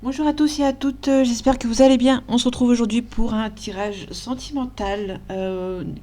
Bonjour à tous et à toutes, j'espère que vous allez bien. On se retrouve aujourd'hui pour un tirage sentimental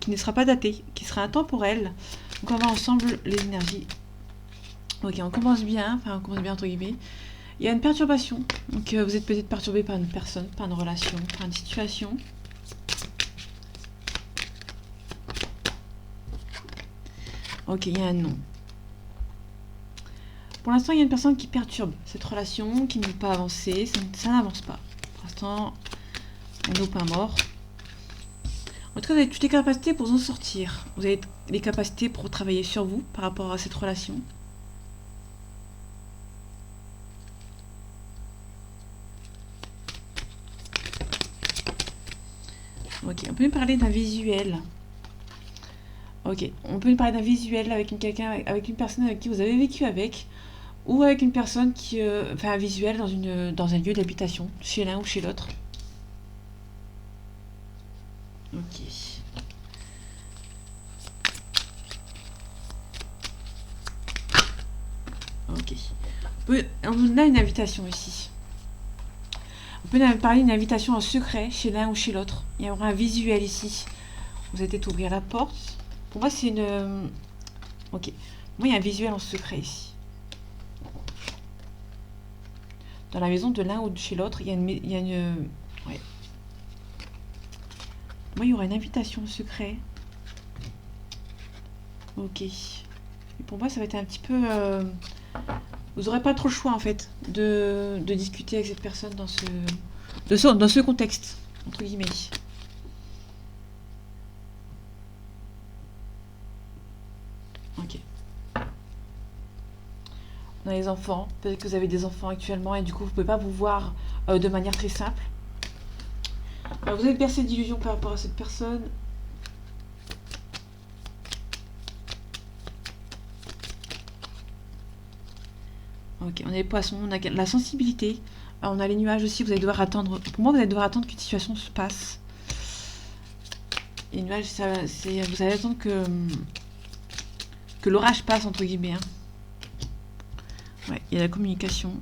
qui ne sera pas daté, qui sera intemporel. Donc on va voir ensemble les énergies. Ok, on commence bien, enfin on commence bien entre guillemets. Il y a une perturbation, donc vous êtes peut-être perturbé par une personne, par une relation, par une situation. Ok, il y a un non. Pour l'instant, il y a une personne qui perturbe cette relation, qui ne veut pas avancer, ça n'avance pas. Pour l'instant, un no pas mort. En tout cas, vous avez toutes les capacités pour en sortir. Vous avez les capacités pour travailler sur vous par rapport à cette relation. Ok, on peut nous parler d'un visuel. Ok, on peut nous parler d'un visuel avec une personne avec qui vous avez vécu avec, ou avec une personne qui, enfin un visuel dans un lieu d'habitation, chez l'un ou chez l'autre. Ok. Ok. On a une invitation ici. On peut parler d'une invitation en secret chez l'un ou chez l'autre. Il y aura un visuel ici. Vous allez ouvrir la porte. Pour moi, c'est une... Ok. Moi, il y a un visuel en secret ici. Dans la maison de l'un ou de chez l'autre, il y a une... Ouais. Moi, il y aura une invitation en secret. Ok. Et pour moi, ça va être un petit peu... Vous n'aurez pas trop le choix, en fait, de discuter avec cette personne dans ce contexte, entre guillemets. Ok. On a les enfants. Peut-être que vous avez des enfants actuellement et du coup, vous ne pouvez pas vous voir de manière très simple. Alors, vous avez percé d'illusions par rapport à cette personne. Ok, on a les poissons, on a la sensibilité. Alors, on a les nuages aussi, vous allez devoir attendre. Pour moi, vous allez devoir attendre qu'une situation se passe. Les nuages, vous allez attendre que l'orage passe, entre guillemets. Hein. Ouais, il y a la communication.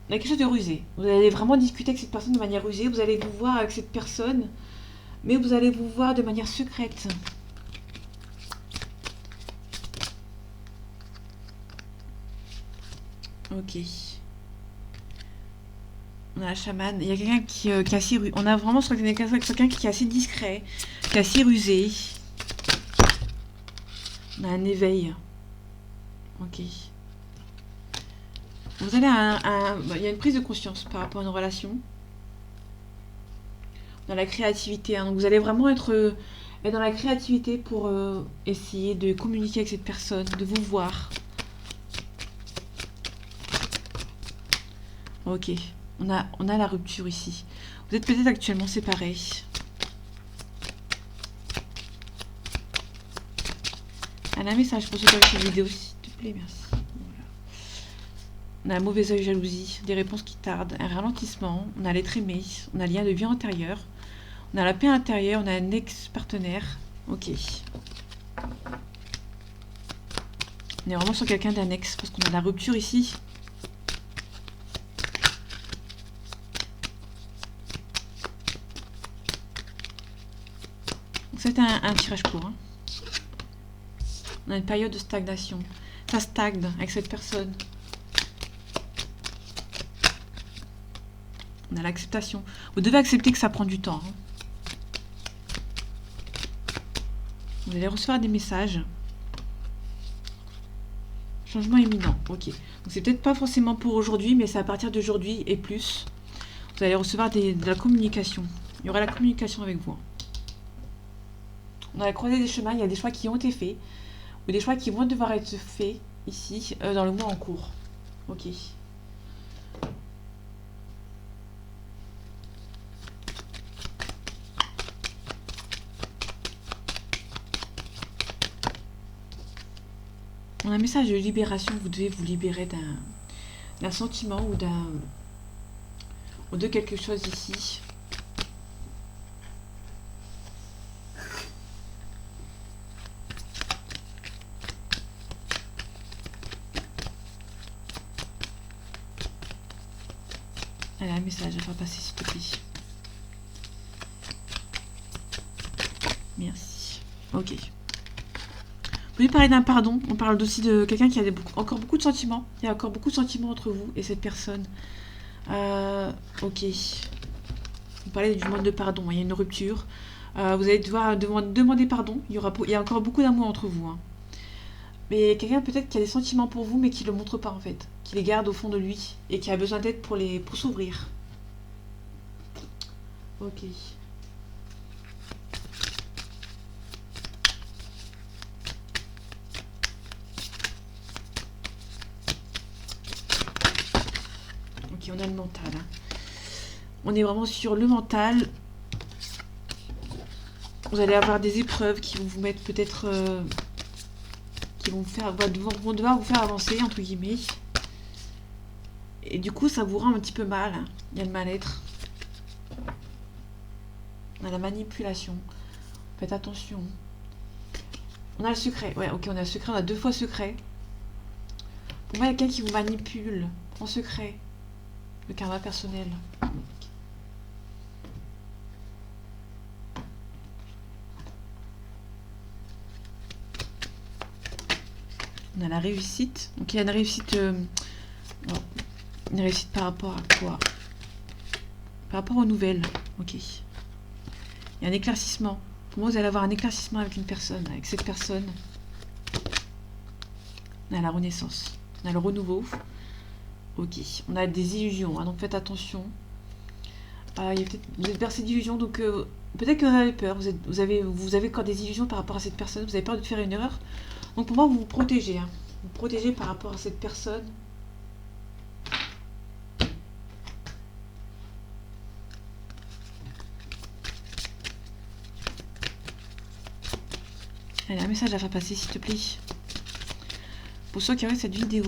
Il y a quelque chose de rusé. Vous allez vraiment discuter avec cette personne de manière rusée. Vous allez vous voir avec cette personne, mais vous allez vous voir de manière secrète. Ok. On a la chamane. Il y a quelqu'un qui est assez rusé. On a vraiment sur quelqu'un qui est assez discret, qui est assez rusé. On a un éveil. Ok. Vous allez il y a une prise de conscience par rapport à une relation. Dans la créativité. Hein. Donc vous allez vraiment être dans la créativité pour essayer de communiquer avec cette personne, de vous voir. Ok. On a la rupture ici. Vous êtes peut-être actuellement séparés. Un message pour ceux qui regardent cette vidéo, s'il te plaît, merci. Voilà. On a un mauvais œil, jalousie, des réponses qui tardent, un ralentissement, on a l'être aimé, on a le lien de vie antérieur, on a la paix intérieure, on a un ex-partenaire. Ok. On est vraiment sur quelqu'un d'un ex, parce qu'on a la rupture ici. Donc c'est un tirage court. Hein. On a une période de stagnation. Ça stagne avec cette personne. On a l'acceptation. Vous devez accepter que ça prend du temps. Hein. Vous allez recevoir des messages. Changement imminent. Ok. Donc c'est peut-être pas forcément pour aujourd'hui, mais c'est à partir d'aujourd'hui et plus. Vous allez recevoir de la communication. Il y aura la communication avec vous. On a la croisée des chemins. Il y a des choix qui ont été faits. Ou des choix qui vont devoir être faits ici, dans le mois en cours. Ok. On a un message de libération. Vous devez vous libérer d'un sentiment ou de quelque chose ici. Allez, un message à faire passer, s'il te plaît. Merci. Ok. Vous voulez parler d'un pardon. On parle aussi de quelqu'un qui a encore beaucoup de sentiments. Il y a encore beaucoup de sentiments entre vous et cette personne. Ok. Vous parlez du demande de pardon. Il y a une rupture. Vous allez devoir demander pardon. Il y a encore beaucoup d'amour entre vous. Hein. Mais quelqu'un peut-être qui a des sentiments pour vous, mais qui ne le montre pas en fait. Qui les garde au fond de lui et qui a besoin d'aide pour s'ouvrir. Ok. Ok, on a le mental. Hein. On est vraiment sur le mental. Vous allez avoir des épreuves qui vont vous mettre peut-être... qui vont devoir vous faire avancer, entre guillemets. Et du coup, ça vous rend un petit peu mal. Hein. Il y a le mal-être. On a la manipulation. Faites attention. On a le secret. Ouais, ok, on a le secret. On a 2 fois secret. Pour moi, il y a quelqu'un qui vous manipule en secret. Le karma personnel. On a la réussite. Donc il y a une réussite... une réussite par rapport à quoi? Par rapport aux nouvelles. Ok. Il y a un éclaircissement. Pour moi, vous allez avoir un éclaircissement avec une personne. Avec cette personne. On a la renaissance. On a le renouveau. Ok. On a des illusions. Hein, donc faites attention. Vous êtes bercé d'illusions. Donc peut-être que vous avez peur. Vous avez encore des illusions par rapport à cette personne. Vous avez peur de faire une erreur. Donc pour moi, vous vous protégez. Hein. Vous vous protégez par rapport à cette personne. Allez, un message à faire passer, s'il te plaît. Pour ceux qui regardent cette vidéo.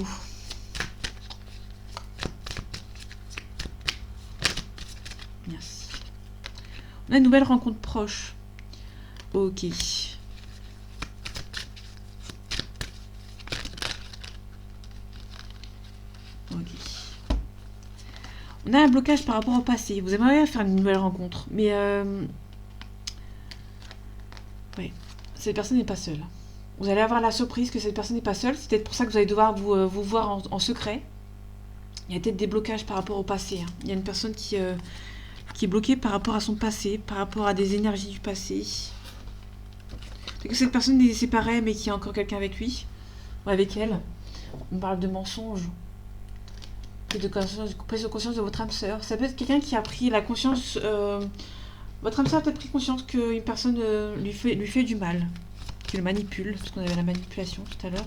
Merci. On a une nouvelle rencontre proche. Ok. Ok. On a un blocage par rapport au passé. Vous aimeriez faire une nouvelle rencontre. Mais ouais. Cette personne n'est pas seule. Vous allez avoir la surprise que cette personne n'est pas seule. C'est peut-être pour ça que vous allez devoir vous voir en secret. Il y a peut-être des blocages par rapport au passé. Hein. Il y a une personne qui est bloquée par rapport à son passé, par rapport à des énergies du passé. C'est que cette personne est séparée, mais qu'il y a encore quelqu'un avec lui, ou avec elle. On parle de mensonges. Prise de conscience de votre âme sœur. Ça peut être quelqu'un qui a pris la conscience... votre âme sœur a peut-être pris conscience qu'une personne lui fait du mal. Qui le manipule, parce qu'on avait la manipulation tout à l'heure.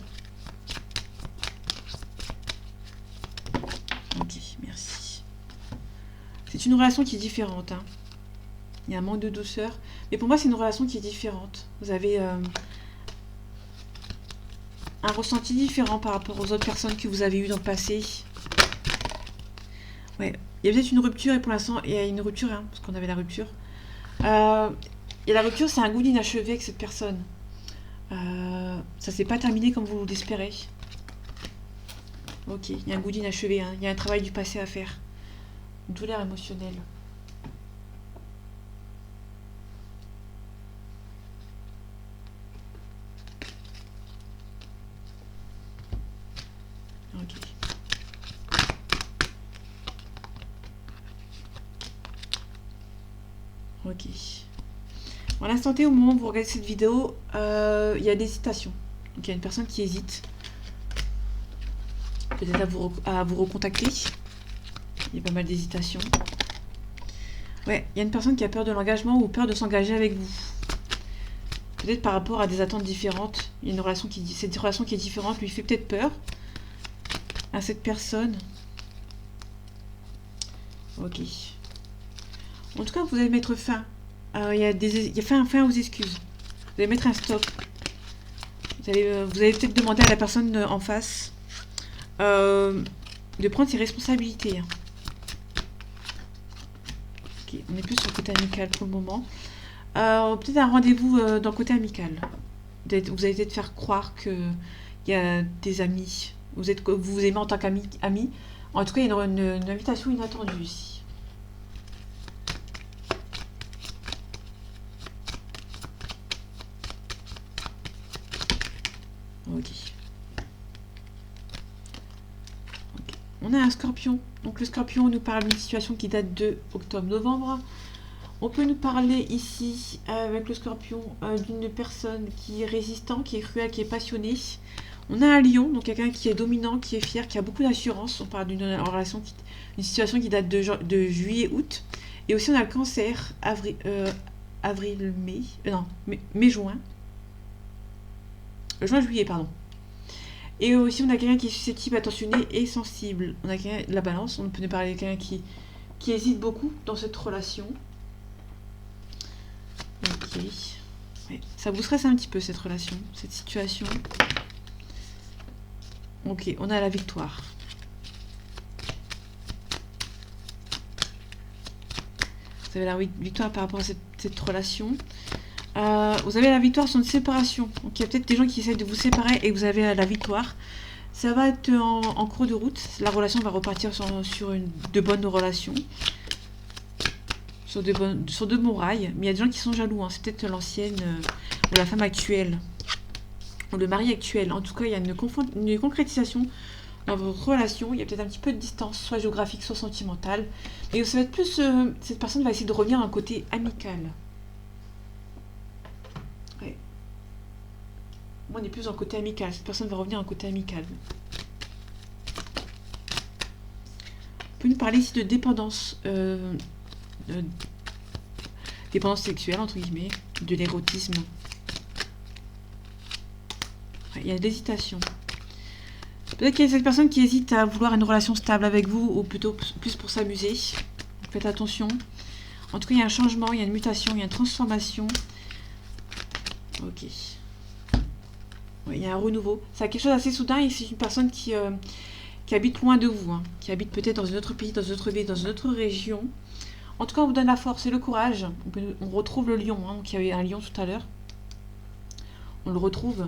Ok, merci. C'est une relation qui est différente. Hein. Il y a un manque de douceur. Mais pour moi, c'est une relation qui est différente. Vous avez un ressenti différent par rapport aux autres personnes que vous avez eues dans le passé. Ouais, il y a peut-être une rupture, et pour l'instant, il y a une rupture, hein, parce qu'on avait la rupture. Et la rupture, c'est un goût d'inachevé avec cette personne. Ça s'est pas terminé comme vous l'espérez. Ok, il y a un goût d'inachevé, hein. Il y a un travail du passé à faire. Une douleur émotionnelle. Ok. Ok. Bon, à l'instant T, au moment où vous regardez cette vidéo, il y a des hésitations. Donc il y a une personne qui hésite. Peut-être à vous recontacter. Il y a pas mal d'hésitations. Ouais, il y a une personne qui a peur de l'engagement ou peur de s'engager avec vous. Peut-être par rapport à des attentes différentes. Il y a cette relation qui est différente lui fait peut-être peur à cette personne. Ok. En tout cas, vous allez mettre fin. Il y a fin aux excuses. Vous allez mettre un stop. Vous allez peut-être demander à la personne en face de prendre ses responsabilités. Ok, on est plus sur le côté amical pour le moment. Peut-être un rendez-vous dans le côté amical. Vous allez peut-être faire croire qu'il y a des amis. Vous aimez en tant qu'ami. En tout cas, il y a une invitation inattendue ici. on a un scorpion. Donc le scorpion nous parle d'une situation qui date de octobre-novembre. On peut nous parler ici, avec le scorpion, d'une personne qui est résistante, qui est cruelle, qui est passionnée. On a un lion, donc quelqu'un qui est dominant, qui est fier, qui a beaucoup d'assurance. On parle d'une relation, une situation qui date de juillet-août. Et aussi on a le cancer, avril-mai, non, mai-juin. Juin-juillet, pardon. Et aussi on a quelqu'un qui est susceptible, attentionné et sensible. On a la balance, on peut nous parler de quelqu'un qui hésite beaucoup dans cette relation. Ok. Ouais. Ça vous stresse un petit peu cette relation, cette situation. Ok, on a la victoire. Vous avez la victoire par rapport à cette relation. Vous avez la victoire sur une séparation. Donc il y a peut-être des gens qui essaient de vous séparer et vous avez la victoire. Ça va être en cours de route. La relation va repartir sur de bonnes relations. Sur de bons rails. Mais il y a des gens qui sont jaloux. Hein. C'est peut-être l'ancienne ou la femme actuelle. Ou le mari actuel. En tout cas, il y a une concrétisation dans votre relation. Il y a peut-être un petit peu de distance, soit géographique, soit sentimentale. Et ça va être plus... cette personne va essayer de revenir à un côté amical. Ouais. Moi, on est plus dans le côté amical. Cette personne va revenir à un côté amical. On peut nous parler ici de dépendance. Dépendance sexuelle, entre guillemets. De l'érotisme. Ouais, il y a de l'hésitation. Peut-être qu'il y a cette personne qui hésite à vouloir une relation stable avec vous, ou plutôt plus pour s'amuser. Faites attention. En tout cas, il y a un changement, il y a une mutation, il y a une transformation. Ok. Ouais, il y a un renouveau. C'est quelque chose d'assez soudain et c'est une personne qui habite loin de vous. Hein, qui habite peut-être dans un autre pays, dans une autre ville, dans une autre région. En tout cas, on vous donne la force et le courage. On retrouve le lion. Hein, donc il y avait un lion tout à l'heure. On le retrouve.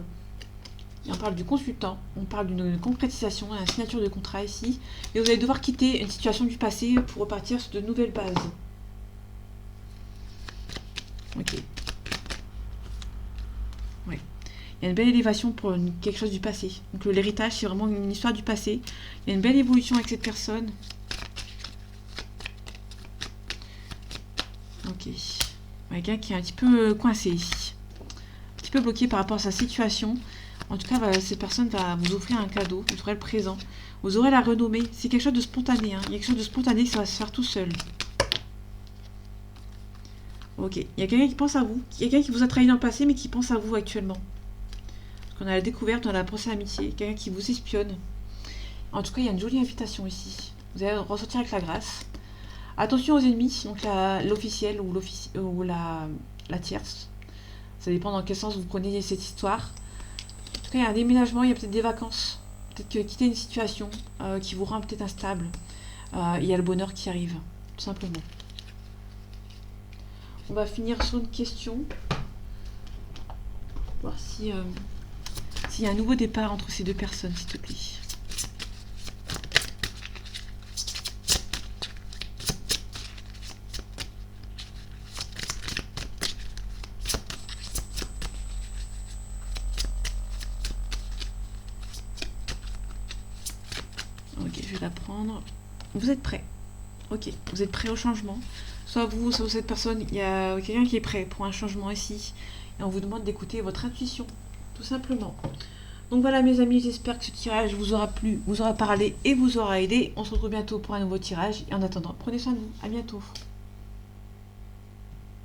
Et on parle du consultant, on parle d'une concrétisation, d'une signature de contrat ici. Et vous allez devoir quitter une situation du passé pour repartir sur de nouvelles bases. Ok. Ouais. Il y a une belle élévation pour quelque chose du passé. Donc l'héritage, c'est vraiment une histoire du passé. Il y a une belle évolution avec cette personne. Ok. Quelqu'un qui est un petit peu coincé ici. Un petit peu bloqué par rapport à sa situation. En tout cas, cette personne va vous offrir un cadeau, vous aurez le présent. Vous aurez la renommée. C'est quelque chose de spontané. Hein. Il y a quelque chose de spontané que ça va se faire tout seul. Ok. Il y a quelqu'un qui pense à vous. Il y a quelqu'un qui vous a trahi dans le passé, mais qui pense à vous actuellement. Parce qu'on a la découverte, on a la pensée à l'amitié. Quelqu'un qui vous espionne. En tout cas, il y a une jolie invitation ici. Vous allez ressortir avec la grâce. Attention aux ennemis. Donc l'officiel ou la tierce. Ça dépend dans quel sens vous prenez cette histoire. En tout cas, il y a un déménagement, il y a peut-être des vacances. Peut-être que quitter une situation qui vous rend peut-être instable. Il y a le bonheur qui arrive, tout simplement. On va finir sur une question. Voir s'il y a un nouveau départ entre ces deux personnes, s'il te plaît. Ok, je vais la prendre. Vous êtes prêts. Ok, vous êtes prêts au changement. Soit vous, soit cette personne, il y a quelqu'un qui est prêt pour un changement ici. Et on vous demande d'écouter votre intuition, tout simplement. Donc voilà mes amis, j'espère que ce tirage vous aura plu, vous aura parlé et vous aura aidé. On se retrouve bientôt pour un nouveau tirage. Et en attendant, prenez soin de vous. À bientôt.